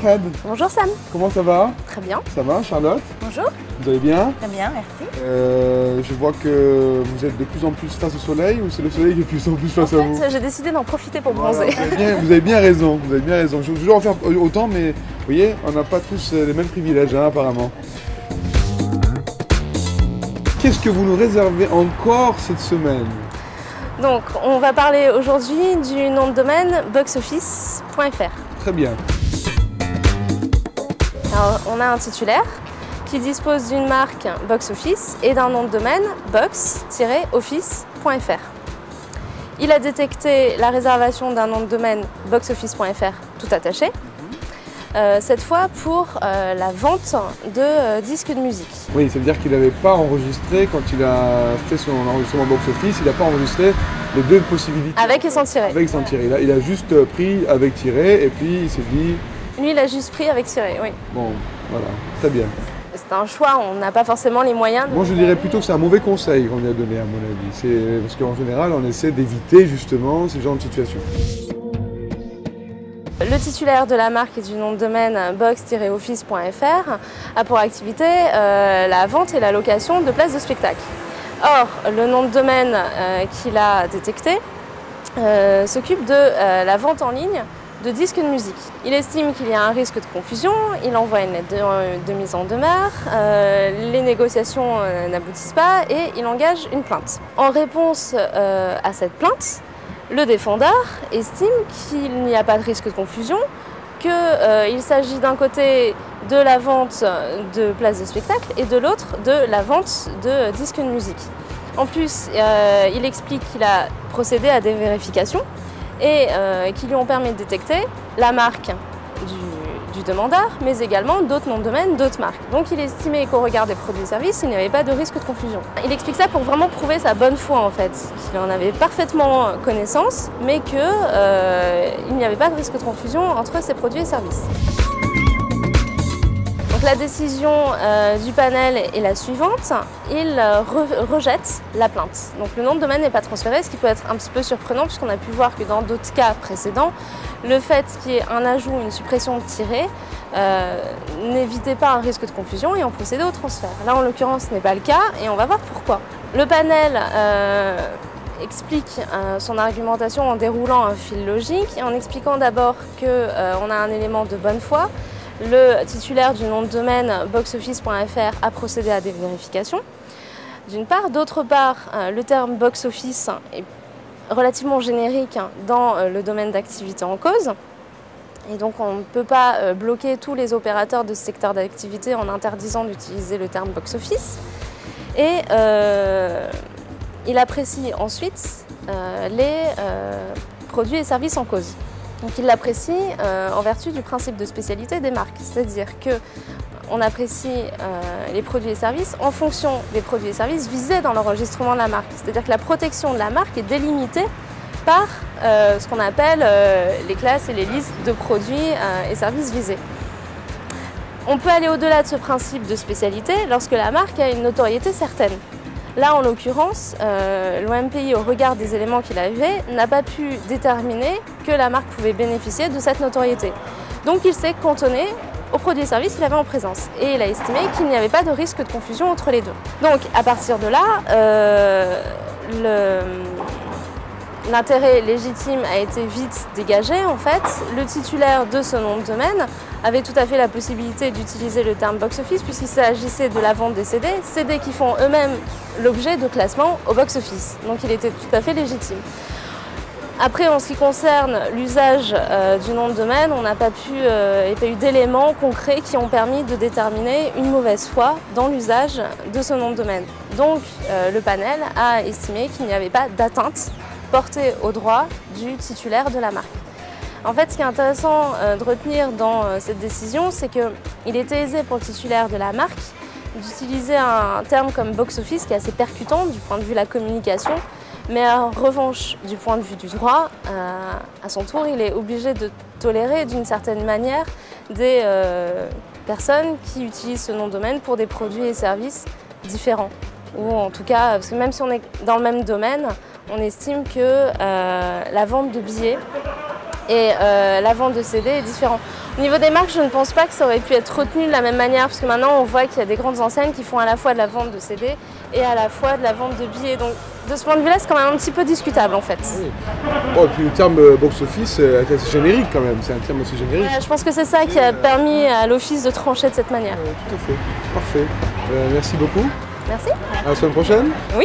Fred. Bonjour Sam. Comment ça va? Très bien. Ça va Charlotte? Bonjour. Vous allez bien? Très bien, merci. Je vois que vous êtes de plus en plus face au soleil ou c'est le soleil qui est de plus en plus face à vous? En fait, j'ai décidé d'en profiter pour Voilà, bronzer. vous avez bien raison, vous avez bien raison. Je veux toujours en faire autant, mais vous voyez, on n'a pas tous les mêmes privilèges, hein, apparemment. Qu'est-ce que vous nous réservez encore cette semaine? Donc, on va parler aujourd'hui du nom de domaine boxoffice.fr. Très bien. Alors, on a un titulaire qui dispose d'une marque Box Office et d'un nom de domaine box-office.fr. Il a détecté la réservation d'un nom de domaine boxoffice.fr tout attaché, cette fois pour la vente de disques de musique. Oui, ça veut dire qu'il n'avait pas enregistré, quand il a fait son enregistrement Box Office, il n'a pas enregistré les deux possibilités. Avec et sans tiret. Avec et sans tiret. Il a juste pris avec tiret et puis il s'est dit... Lui, il a juste pris avec tiret, oui. Bon, voilà, très bien. C'est un choix, on n'a pas forcément les moyens. Moi, je dirais plutôt que c'est un mauvais conseil qu'on lui a donné, à mon avis. Parce qu'en général, on essaie d'éviter justement ce genre de situation. Le titulaire de la marque et du nom de domaine box-office.fr a pour activité la vente et la location de places de spectacle. Or, le nom de domaine qu'il a détecté s'occupe de la vente en ligne de disques de musique. Il estime qu'il y a un risque de confusion, il envoie une lettre de mise en demeure, les négociations n'aboutissent pas et il engage une plainte. En réponse à cette plainte, le défendeur estime qu'il n'y a pas de risque de confusion, qu'il s'agit d'un côté de la vente de places de spectacle et de l'autre de la vente de disques de musique. En plus, il explique qu'il a procédé à des vérifications et qui lui ont permis de détecter la marque du demandeur, mais également d'autres noms de domaine, d'autres marques. Donc il estimait qu'au regard des produits et services, il n'y avait pas de risque de confusion. Il explique ça pour vraiment prouver sa bonne foi en fait, qu'il en avait parfaitement connaissance, mais qu'il n'y avait pas de risque de confusion entre ses produits et services. Donc la décision du panel est la suivante, il rejette la plainte. Donc le nom de domaine n'est pas transféré, ce qui peut être un petit peu surprenant puisqu'on a pu voir que dans d'autres cas précédents, le fait qu'il y ait un ajout, une suppression de tiret n'évitait pas un risque de confusion et on procédait au transfert. Là en l'occurrence ce n'est pas le cas et on va voir pourquoi. Le panel explique son argumentation en déroulant un fil logique et en expliquant d'abord qu'on a un élément de bonne foi. Le titulaire du nom de domaine boxoffice.fr a procédé à des vérifications, d'une part. D'autre part, le terme box office est relativement générique dans le domaine d'activité en cause. Et donc on ne peut pas bloquer tous les opérateurs de ce secteur d'activité en interdisant d'utiliser le terme box office. Et il apprécie ensuite les produits et services en cause. Donc il l'apprécie en vertu du principe de spécialité des marques, c'est-à-dire qu'on apprécie les produits et services en fonction des produits et services visés dans l'enregistrement de la marque. C'est-à-dire que la protection de la marque est délimitée par ce qu'on appelle les classes et les listes de produits et services visés. On peut aller au-delà de ce principe de spécialité lorsque la marque a une notoriété certaine. Là, en l'occurrence, l'OMPI, au regard des éléments qu'il avait, n'a pas pu déterminer que la marque pouvait bénéficier de cette notoriété. Donc, il s'est cantonné aux produits et services qu'il avait en présence. Et il a estimé qu'il n'y avait pas de risque de confusion entre les deux. Donc, à partir de là, l'intérêt légitime a été vite dégagé. En fait, le titulaire de ce nom de domaine avait tout à fait la possibilité d'utiliser le terme box-office puisqu'il s'agissait de la vente des CD, CD qui font eux-mêmes l'objet de classement au box-office. Donc il était tout à fait légitime. Après, en ce qui concerne l'usage du nom de domaine, on n'a pas eu d'éléments concrets qui ont permis de déterminer une mauvaise foi dans l'usage de ce nom de domaine. Donc le panel a estimé qu'il n'y avait pas d'atteinte portée au droit du titulaire de la marque. En fait, ce qui est intéressant de retenir dans cette décision, c'est qu'il était aisé pour le titulaire de la marque d'utiliser un terme comme box-office qui est assez percutant du point de vue de la communication, mais en revanche, du point de vue du droit, à son tour, il est obligé de tolérer d'une certaine manière des personnes qui utilisent ce nom de domaine pour des produits et services différents. Ou en tout cas, parce que même si on est dans le même domaine, on estime que la vente de billets et la vente de CD est différente. Au niveau des marques, je ne pense pas que ça aurait pu être retenu de la même manière, parce que maintenant on voit qu'il y a des grandes enseignes qui font à la fois de la vente de CD et à la fois de la vente de billets. Donc de ce point de vue-là, c'est quand même un petit peu discutable en fait. Oui. Oh, et puis le terme box-office est assez générique quand même, c'est un terme assez générique. Je pense que c'est ça qui a permis à l'office de trancher de cette manière. Tout à fait, parfait. Merci beaucoup. Merci. À la semaine prochaine. Oui.